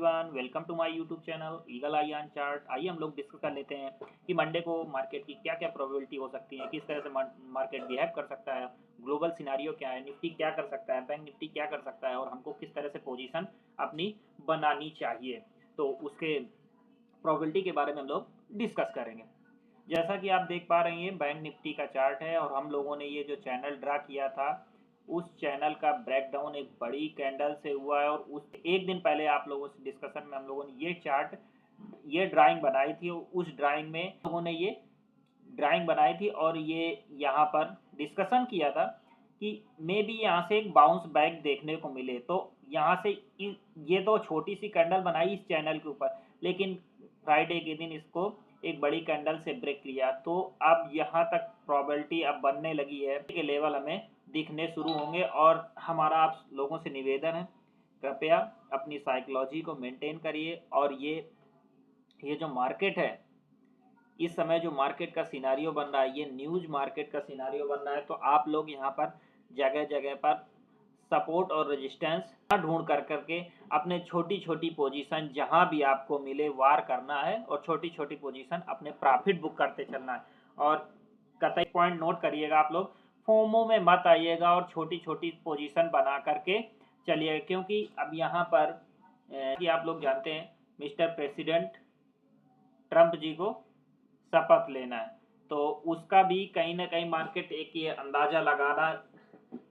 Everyone, welcome to my YouTube channel eagle eye on chart. आइए हम लोग discuss कर लेते हैं कि मंडे को मार्केट की क्या क्या प्रोबेबिलिटी हो सकती है, किस तरह से मार्केट बिहेव कर सकता है, ग्लोबल सिनारियो क्या है, निफ्टी क्या कर सकता है, बैंक निफ्टी क्या कर सकता है और हमको किस तरह से पोजीशन अपनी बनानी चाहिए। तो उसके प्रोबेबिलिटी के बारे में हम लोग डिस्कस करेंगे। जैसा कि आप देख पा रही हैं, बैंक निफ्टी का चार्ट है और हम लोगों ने ये जो चैनल ड्रा किया था उस चैनल का ब्रेकडाउन एक बड़ी कैंडल से हुआ है। और उस एक दिन पहले आप लोगों से डिस्कशन में हम लोगों ने ये ड्राइंग बनाई थी। उस ड्राइंग में हम लोगों ने ये ड्राइंग बनाई थी और ये यहाँ पर डिस्कशन किया था कि मे बी यहाँ से एक बाउंस बैक देखने को मिले। तो यहाँ से ये तो छोटी सी कैंडल बनाई इस चैनल के ऊपर, लेकिन फ्राइडे के दिन इसको एक बड़ी कैंडल से ब्रेक किया। तो अब यहाँ तक प्रोबेबिलिटी अब बनने लगी है के लेवल हमें दिखने शुरू होंगे। और हमारा आप लोगों से निवेदन है, कृपया अपनी साइकोलॉजी को मेंटेन करिए। और ये जो मार्केट है, इस समय जो मार्केट का सिनारियो बन रहा है, ये न्यूज मार्केट का सिनारियो बन रहा है। तो आप लोग यहाँ पर जगह जगह पर सपोर्ट और रेजिस्टेंस ढूंढ कर करके अपने छोटी छोटी पोजीशन जहां भी आपको मिले वार करना है और छोटी छोटी पोजीशन अपने प्रॉफिट बुक करते चलना है। और कतई पॉइंट नोट करिएगा, आप लोग फोमो में मत आइएगा और छोटी छोटी पोजीशन बना करके चलिएगा, क्योंकि अब यहाँ पर कि आप लोग जानते हैं मिस्टर प्रेसिडेंट ट्रंप जी को शपथ लेना है। तो उसका भी कहीं ना कहीं मार्केट एक ये अंदाजा लगाना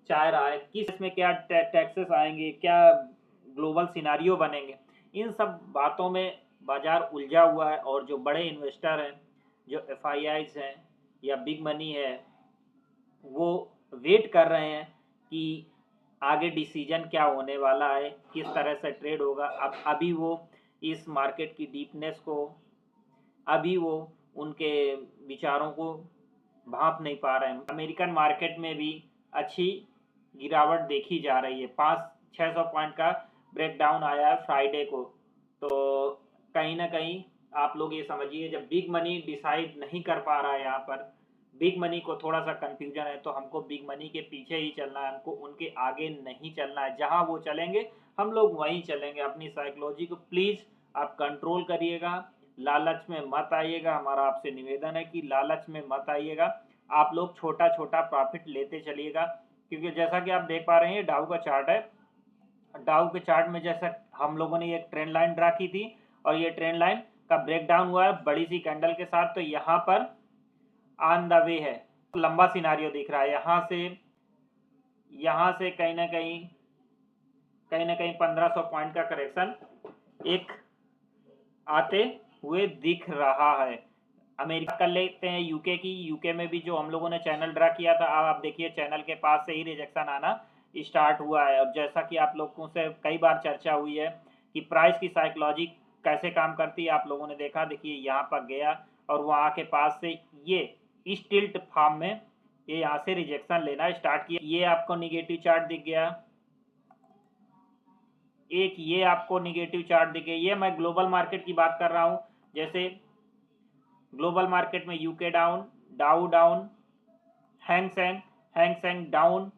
चाह रहा है कि इसमें क्या टैक्सेस आएंगे, क्या ग्लोबल सिनारियो बनेंगे। इन सब बातों में बाजार उलझा हुआ है और जो बड़े इन्वेस्टर हैं, जो एफआईआईज हैं या बिग मनी है, वो वेट कर रहे हैं कि आगे डिसीजन क्या होने वाला है, किस तरह से ट्रेड होगा। अब अभी वो इस मार्केट की डीपनेस को, अभी वो उनके विचारों को भांप नहीं पा रहे हैं। अमेरिकन मार्केट में भी अच्छी गिरावट देखी जा रही है। 500-600 पॉइंट का ब्रेकडाउन आया है फ्राइडे को। तो कहीं ना कहीं आप लोग ये समझिए, जब बिग मनी डिसाइड नहीं कर पा रहा है, यहाँ पर बिग मनी को थोड़ा सा कंफ्यूजन है, तो हमको बिग मनी के पीछे ही चलना है, हमको उनके आगे नहीं चलना है। जहां वो चलेंगे हम लोग वहीं चलेंगे। अपनी साइकोलॉजी को प्लीज आप कंट्रोल करिएगा, लालच में मत आइएगा। हमारा आपसे निवेदन है कि लालच में मत आइएगा, आप लोग छोटा छोटा प्रॉफिट लेते चलिएगा। क्योंकि जैसा कि आप देख पा रहे हैं, डाउ का चार्ट है। डाउ के चार्ट में जैसा हम लोगों ने एक ट्रेंड लाइन ड्रा की थी और ये ट्रेंड लाइन का ब्रेकडाउन हुआ है बड़ी सी कैंडल के साथ। तो यहाँ पर ऑन द वे है, लंबा सिनारियो दिख रहा है। यहाँ से कहीं ना कहीं 1500 पॉइंट का करेक्शन एक आते हुए दिख रहा है। अमेरिका कर लेते हैं यूके की। यूके में भी जो हम लोगों ने चैनल ड्रा किया था, अब आप देखिए चैनल के पास से ही रिजेक्शन आना स्टार्ट हुआ है। और जैसा कि आप लोगों से कई बार चर्चा हुई है कि प्राइस की साइकोलॉजी कैसे काम करती है, आप लोगों ने देखा। देखिए यहाँ पर गया और वहाँ के पास से ये इस टिल्ट फॉर्म में ये यहाँ से रिजेक्शन लेना स्टार्ट किया। ये आपको निगेटिव चार्ट दिख गया, एक ये आपको निगेटिव चार्ट दिखे। ये मैं ग्लोबल मार्केट की बात कर रहा हूँ। जैसे ग्लोबल मार्केट में यूके डाउन, डाउ डाउन, हैंग डाउन,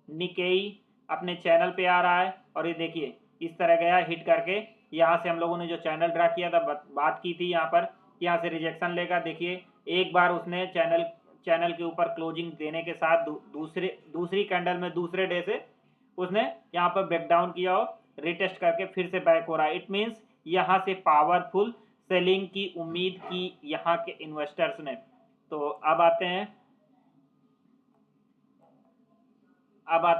निकेई अपने चैनल पे आ रहा है। और ये देखिए इस तरह गया हिट करके। यहाँ से हम लोगों ने जो चैनल ड्रा किया था, बात की थी, यहाँ से रिजेक्शन लेगा। देखिए एक बार उसने चैनल के ऊपर क्लोजिंग देने के साथ दूसरी कैंडल में दूसरे डे से उसने यहाँ पर ब्रेकडाउन किया और रिटेस्ट करके फिर से बैक हो रहा है। इट मीन्स यहाँ से पावरफुल सेलिंग की उम्मीद की यहाँ के इन्वेस्टर्स ने। तो अब आते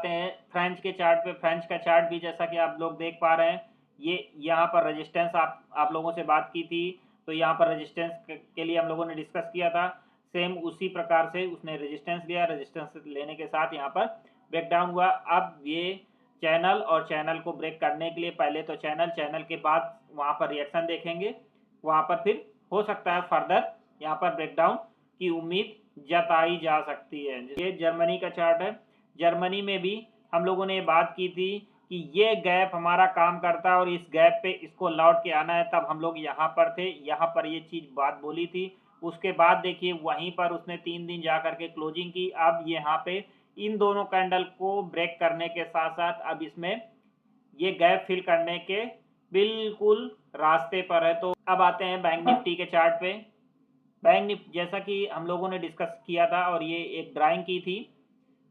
हैं फ्रेंच के चार्ट पे। फ्रेंच का चार्ट भी जैसा कि आप लोग देख पा रहे हैं, ये यहाँ पर रेजिस्टेंस आप लोगों से बात की थी। तो यहाँ पर रेजिस्टेंस के लिए हम लोगों ने डिस्कस किया था। सेम उसी प्रकार से उसने रेजिस्टेंस लिया, रेजिस्टेंस लेने के साथ यहाँ पर ब्रेकडाउन हुआ। अब ये चैनल और चैनल को ब्रेक करने के लिए पहले तो चैनल के बाद वहाँ पर रिएक्शन देखेंगे, वहाँ पर फिर हो सकता है फर्दर यहाँ पर ब्रेकडाउन की उम्मीद जताई जा सकती है। ये जर्मनी का चार्ट है। जर्मनी में भी हम लोगों ने बात की थी कि ये गैप हमारा काम करता है और इस गैप पे इसको लौट के आना है। तब हम लोग यहाँ पर थे, यहाँ पर ये चीज़ बात बोली थी। उसके बाद देखिए वहीं पर उसने 3 दिन जा करके क्लोजिंग की। अब यहाँ पे इन दोनों कैंडल को ब्रेक करने के साथ साथ अब इसमें ये गैप फिल करने के बिल्कुल रास्ते पर है। तो अब आते हैं बैंक निफ्टी के चार्ट पे। बैंक निफ्टी जैसा कि हम लोगों ने डिस्कस किया था और ये एक ड्राइंग की थी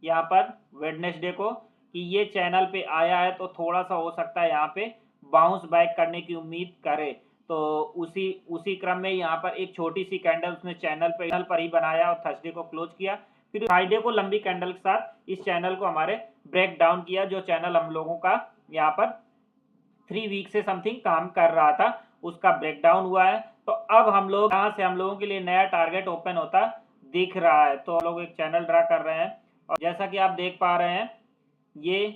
यहाँ पर वेडनेसडे को, कि ये चैनल पे आया है तो थोड़ा सा हो सकता है यहाँ पे बाउंस बैक करने की उम्मीद करे। तो उसी उसी क्रम में यहाँ पर एक छोटी सी कैंडल उसने चैनल पर ही बनाया और थर्सडे को क्लोज किया। फिर फ्राइडे को लंबी कैंडल के साथ इस चैनल को हमारे ब्रेक डाउन किया, जो चैनल हम लोगों का यहाँ पर 3 वीक से समथिंग काम कर रहा था, उसका ब्रेकडाउन हुआ है। तो अब हम लोग यहाँ से हम लोगों के लिए नया टारगेट ओपन होता दिख रहा है। तो हम लोग एक चैनल ड्रा कर रहे हैं और जैसा कि आप देख पा रहे हैं, ये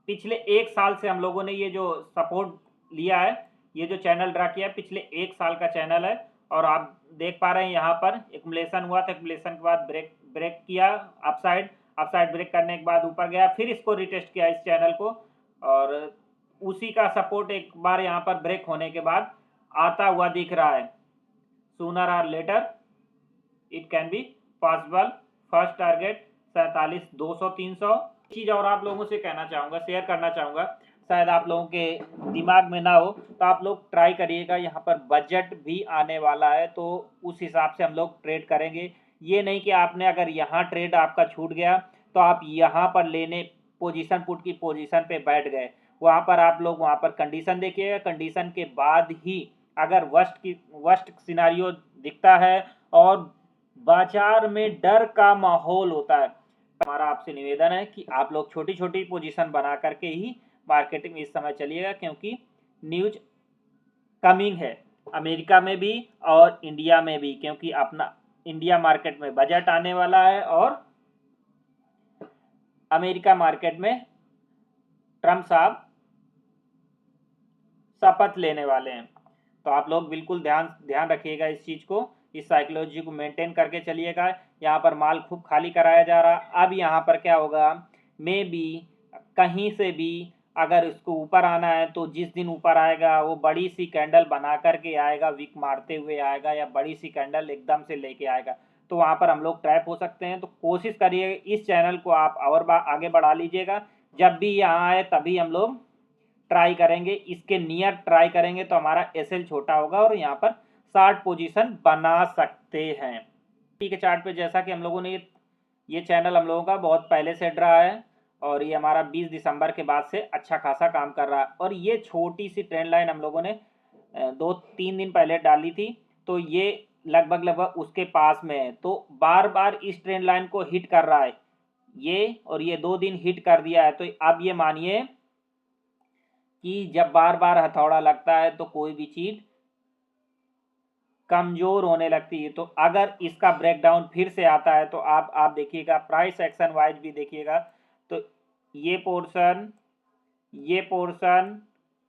पिछले 1 साल से हम लोगों ने ये जो सपोर्ट लिया है, ये जो चैनल ड्रा किया है पिछले 1 साल का चैनल है। और आप देख पा रहे हैं यहाँ पर एक्युमुलेशन हुआ था, एक्युमुलेशन के बाद ब्रेक किया अपसाइड ब्रेक करने के बाद ऊपर गया, फिर इसको रिटेस्ट किया इस चैनल को, और उसी का सपोर्ट एक बार यहाँ पर ब्रेक होने के बाद आता हुआ दिख रहा है। सूनर और later it can be possible. First target 47,200-300। चीज़ और आप लोगों से कहना चाहूँगा, शेयर करना चाहूँगा, शायद आप लोगों के दिमाग में ना हो तो आप लोग ट्राई करिएगा। यहाँ पर बजट भी आने वाला है तो उस हिसाब से हम लोग ट्रेड करेंगे। ये नहीं कि आपने अगर यहाँ ट्रेड आपका छूट गया तो आप यहाँ पर लेने पोजीशन पुट की पोजीशन पे बैठ गए। वहाँ पर आप लोग वहाँ पर कंडीशन देखिएगा, कंडीशन के बाद ही अगर वर्स्ट सिनारियो दिखता है और बाजार में डर का माहौल होता है, हमारा आपसे निवेदन है कि आप लोग छोटी छोटी पोजीशन बना करके ही मार्केटिंग इस समय चलिएगा, क्योंकि न्यूज कमिंग है अमेरिका में भी और इंडिया में भी, क्योंकि अपना इंडिया मार्केट में बजट आने वाला है और अमेरिका मार्केट में ट्रम्प साहब शपथ लेने वाले हैं। तो आप लोग बिल्कुल ध्यान रखिएगा इस चीज़ को, इस साइकोलॉजी को मेंटेन करके चलिएगा। यहाँ पर माल खूब खाली कराया जा रहा। अब यहाँ पर क्या होगा, मे बी कहीं से भी अगर इसको ऊपर आना है तो जिस दिन ऊपर आएगा वो बड़ी सी कैंडल बना करके आएगा, विक मारते हुए आएगा, या बड़ी सी कैंडल एकदम से लेके आएगा, तो वहाँ पर हम लोग ट्रैप हो सकते हैं। तो कोशिश करिए इस चैनल को आप और आगे बढ़ा लीजिएगा। जब भी यहाँ आए तभी हम लोग ट्राई करेंगे, इसके नियर ट्राई करेंगे तो हमारा एसएल छोटा होगा और यहाँ पर 60 पोजीशन बना सकते हैं। ठीक है, चार्ट पे जैसा कि हम लोगों ने ये चैनल हम लोगों का बहुत पहले से रहा है और ये हमारा 20 दिसंबर के बाद से अच्छा खासा काम कर रहा है। और ये छोटी सी ट्रेंड लाइन हम लोगों ने 2-3 दिन पहले डाली थी, तो ये लगभग उसके पास में है। तो बार बार इस ट्रेंड लाइन को हिट कर रहा है ये, और ये 2 दिन हिट कर दिया है। तो अब ये मानिए कि जब बार बार हथौड़ा लगता है तो कोई भी चीज कमजोर होने लगती है। तो अगर इसका ब्रेकडाउन फिर से आता है तो आप देखिएगा, प्राइस एक्शन वाइज भी देखिएगा, तो ये पोर्शन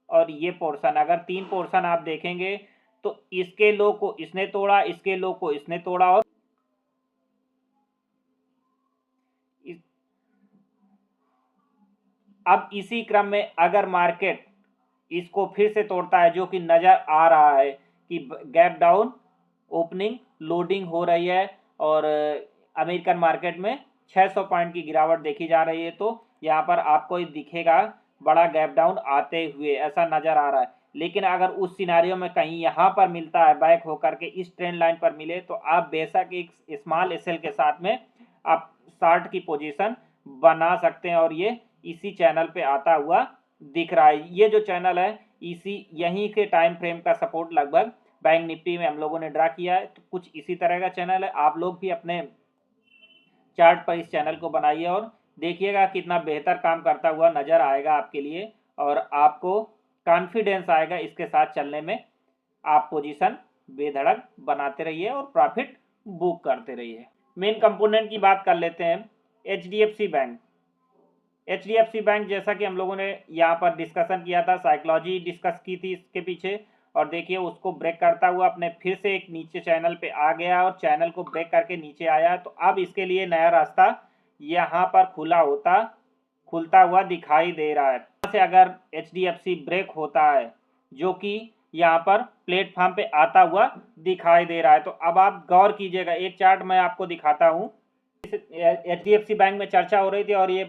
और ये पोर्शन, अगर 3 पोर्शन आप देखेंगे तो इसके लो को इसने तोड़ा, इसके लो को इसने तोड़ा, और अब इसी क्रम में अगर मार्केट इसको फिर से तोड़ता है, जो कि नजर आ रहा है कि गैप डाउन ओपनिंग लोडिंग हो रही है और अमेरिकन मार्केट में 600 पॉइंट की गिरावट देखी जा रही है, तो यहाँ पर आपको दिखेगा बड़ा गैप डाउन आते हुए ऐसा नजर आ रहा है। लेकिन अगर उस सिनारियो में कहीं यहाँ पर मिलता है बैक होकर के इस ट्रेंड लाइन पर मिले, तो आप बेशक एक स्मॉल एसएल के साथ में आप 60 की पोजीशन बना सकते हैं। और ये इसी चैनल पे आता हुआ दिख रहा है। ये जो चैनल है इसी यहीं के टाइम फ्रेम का सपोर्ट लगभग बैंक निफ्टी में हम लोगों ने ड्रा किया है। तो कुछ इसी तरह का चैनल है, आप लोग भी अपने चार्ट पर इस चैनल को बनाइए और देखिएगा कितना बेहतर काम करता हुआ नजर आएगा आपके लिए, और आपको कॉन्फिडेंस आएगा इसके साथ चलने में। आप पोजीशन बेधड़क बनाते रहिए और प्रॉफिट बुक करते रहिए। मेन कंपोनेंट की बात कर लेते हैं, एचडीएफसी बैंक। एचडीएफसी बैंक जैसा कि हम लोगों ने यहाँ पर डिस्कशन किया था, साइकोलॉजी डिस्कस की थी इसके पीछे, और देखिए उसको ब्रेक करता हुआ अपने फिर से एक नीचे चैनल पे आ गया और चैनल को ब्रेक करके नीचे आया। तो अब इसके लिए नया रास्ता यहाँ पर खुलता हुआ दिखाई दे रहा है। यहाँ से अगर एचडीएफसी ब्रेक होता है, जो कि यहाँ पर प्लेटफॉर्म पे आता हुआ दिखाई दे रहा है, तो अब आप गौर कीजिएगा। एक चार्ट मैं आपको दिखाता हूँ। एचडीएफसी बैंक में चर्चा हो रही थी और ये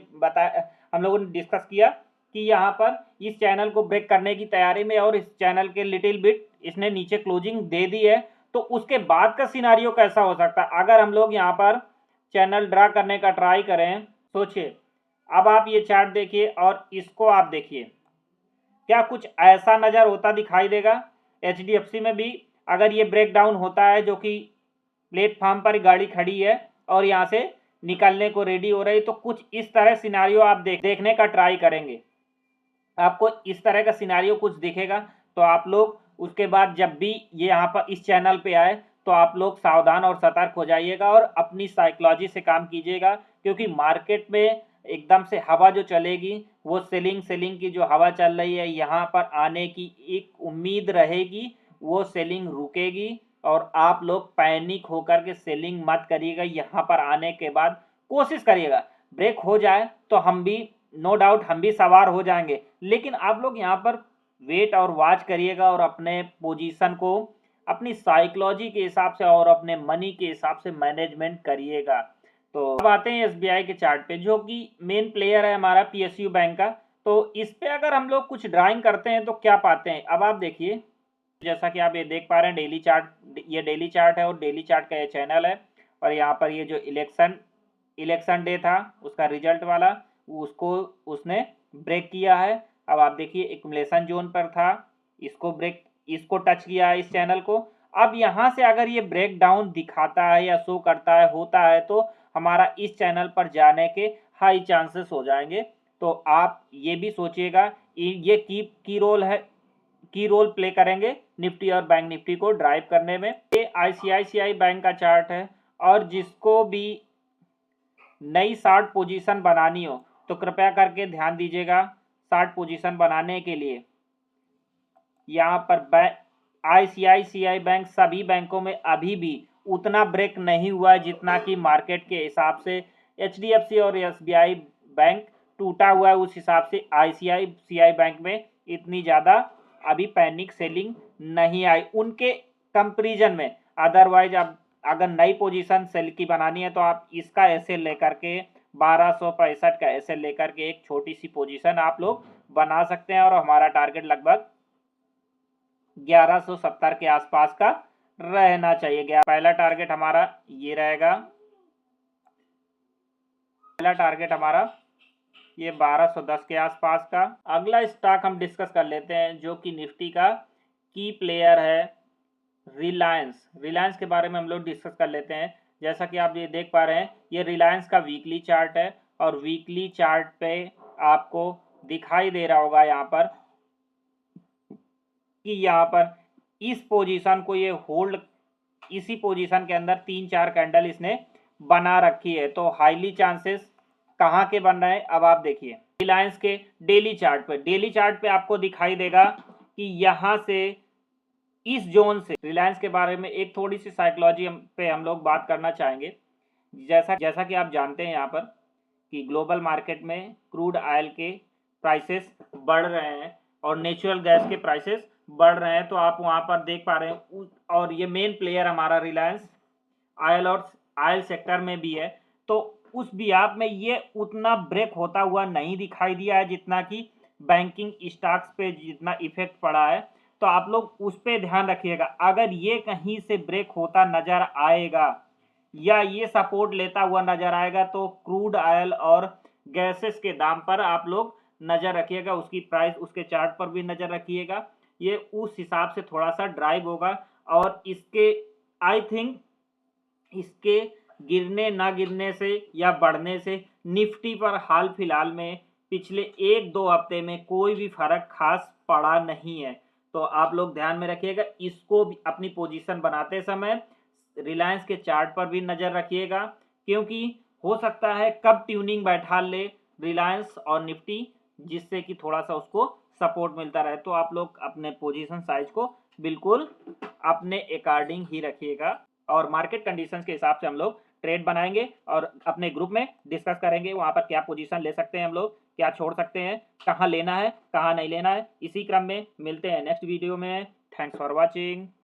हम लोगों ने डिस्कस किया कि यहाँ पर इस चैनल को ब्रेक करने की तैयारी में और इस चैनल के लिटिल बिट इसने नीचे क्लोजिंग दे दी है, तो उसके बाद का सिनारियो कैसा हो सकता है अगर हम लोग यहाँ पर चैनल ड्रा करने का ट्राई करें। सोचिए, अब आप ये चार्ट देखिए और इसको आप देखिए, क्या कुछ ऐसा नज़र होता दिखाई देगा। HDFC में भी अगर ये ब्रेक डाउन होता है, जो कि प्लेटफॉर्म पर गाड़ी खड़ी है और यहाँ से निकलने को रेडी हो रही, तो कुछ इस तरह सिनारियो आप देखने का ट्राई करेंगे। आपको इस तरह का सिनारियो कुछ दिखेगा, तो आप लोग उसके बाद जब भी ये यहाँ पर इस चैनल पे आए तो आप लोग सावधान और सतर्क हो जाइएगा और अपनी साइकोलॉजी से काम कीजिएगा, क्योंकि मार्केट में एकदम से हवा जो चलेगी वो सेलिंग की जो हवा चल रही है यहाँ पर आने की एक उम्मीद रहेगी, वो सेलिंग रुकेगी और आप लोग पैनिक होकर के सेलिंग मत करिएगा। यहाँ पर आने के बाद कोशिश करिएगा, ब्रेक हो जाए तो हम भी नो डाउट हम भी सवार हो जाएंगे, लेकिन आप लोग यहाँ पर वेट और वॉच करिएगा और अपने पोजीशन को अपनी साइकोलॉजी के हिसाब से और अपने मनी के हिसाब से मैनेजमेंट करिएगा। तो अब आते हैं SBI के चार्ट पे, जो कि मेन प्लेयर है हमारा PSU बैंक का। तो इस पे अगर हम लोग कुछ ड्राइंग करते हैं तो क्या पाते हैं, अब आप देखिए, जैसा कि आप ये देख पा रहे हैं डेली चार्ट, ये डेली चार्ट है और डेली चार्ट का ये चैनल है। और यहाँ पर ये जो इलेक्शन डे था उसका रिजल्ट वाला, उसको उसने ब्रेक किया है। अब आप देखिए एक्युमुलेशन जोन पर था, इसको टच किया है इस चैनल को। अब यहाँ से अगर ये ब्रेक डाउन दिखाता है या शो करता है होता है तो हमारा इस चैनल पर जाने के हाई चांसेस हो जाएंगे। तो आप ये भी सोचिएगा, ये की रोल प्ले करेंगे निफ्टी और बैंक निफ्टी को ड्राइव करने में। ये ICICI बैंक का चार्ट है और जिसको भी नई शार्ट पोजीशन बनानी हो तो कृपया करके ध्यान दीजिएगा। शार्ट पोजीशन बनाने के लिए यहाँ पर ICICI बैंक सभी बैंकों में अभी भी उतना ब्रेक नहीं हुआ है जितना कि मार्केट के हिसाब से HDFC और SBI बैंक टूटा हुआ है, उस हिसाब से ICICI बैंक में इतनी ज़्यादा अभी पैनिक सेलिंग नहीं आई उनके कंपैरिजन में। अदरवाइज अब अगर नई पोजीशन सेल की बनानी है तो आप इसका एसएल लेकर के 1265 का एसएल लेकर के एक छोटी सी पोजीशन आप लोग बना सकते हैं और हमारा टारगेट लगभग 1170 के आसपास का रहना चाहिए। पहला टारगेट हमारा ये रहेगा, पहला टारगेट हमारा ये 1210 के आसपास का। अगला स्टॉक हम डिस्कस कर लेते हैं जो कि निफ्टी का की प्लेयर है, रिलायंस के बारे में हम लोग डिस्कस कर लेते हैं। जैसा कि आप ये देख पा रहे हैं, ये रिलायंस का वीकली चार्ट है और वीकली चार्ट पे आपको दिखाई दे रहा होगा यहाँ पर कि यहाँ पर इस पोजीशन को ये होल्ड, इसी पोजीशन के अंदर 3-4 कैंडल इसने बना रखी है। तो हाईली चांसेस कहाँ के बन रहे हैं, अब आप देखिए रिलायंस के डेली चार्ट पे आपको दिखाई देगा कि यहाँ से इस जोन से रिलायंस के बारे में एक थोड़ी सी साइकोलॉजी पे हम लोग बात करना चाहेंगे। जैसा कि आप जानते हैं यहाँ पर कि ग्लोबल मार्केट में क्रूड ऑयल के प्राइसेस बढ़ रहे हैं और नेचुरल गैस के प्राइसेस बढ़ रहे हैं। तो आप वहाँ पर देख पा रहे हैं, और ये मेन प्लेयर हमारा रिलायंस ऑयल सेक्टर में भी है। तो उस बिहाफ में ये उतना ब्रेक होता हुआ नहीं दिखाई दिया है जितना कि बैंकिंग स्टॉक्स पे जितना इफेक्ट पड़ा है। तो आप लोग उस पे ध्यान रखिएगा, अगर ये कहीं से ब्रेक होता नजर आएगा या ये सपोर्ट लेता हुआ नजर आएगा तो क्रूड ऑयल और गैसेस के दाम पर आप लोग नजर रखिएगा, उसकी प्राइस उसके चार्ट पर भी नजर रखिएगा। ये उस हिसाब से थोड़ा सा ड्राइव होगा और इसके आई थिंक इसके गिरने ना गिरने से या बढ़ने से निफ्टी पर हाल फिलहाल में पिछले 1-2 हफ्ते में कोई भी फर्क खास पड़ा नहीं है। तो आप लोग ध्यान में रखिएगा, इसको भी अपनी पोजीशन बनाते समय रिलायंस के चार्ट पर भी नज़र रखिएगा, क्योंकि हो सकता है कब ट्यूनिंग बैठा ले रिलायंस और निफ्टी जिससे कि थोड़ा सा उसको सपोर्ट मिलता रहे। तो आप लोग अपने पोजीशन साइज को बिल्कुल अपने अकॉर्डिंग ही रखिएगा और मार्केट कंडीशंस के हिसाब से हम लोग ट्रेड बनाएंगे और अपने ग्रुप में डिस्कस करेंगे वहाँ पर क्या पोजीशन ले सकते हैं हम लोग, क्या छोड़ सकते हैं, कहाँ लेना है कहाँ नहीं लेना है। इसी क्रम में मिलते हैं नेक्स्ट वीडियो में। Thanks for watching.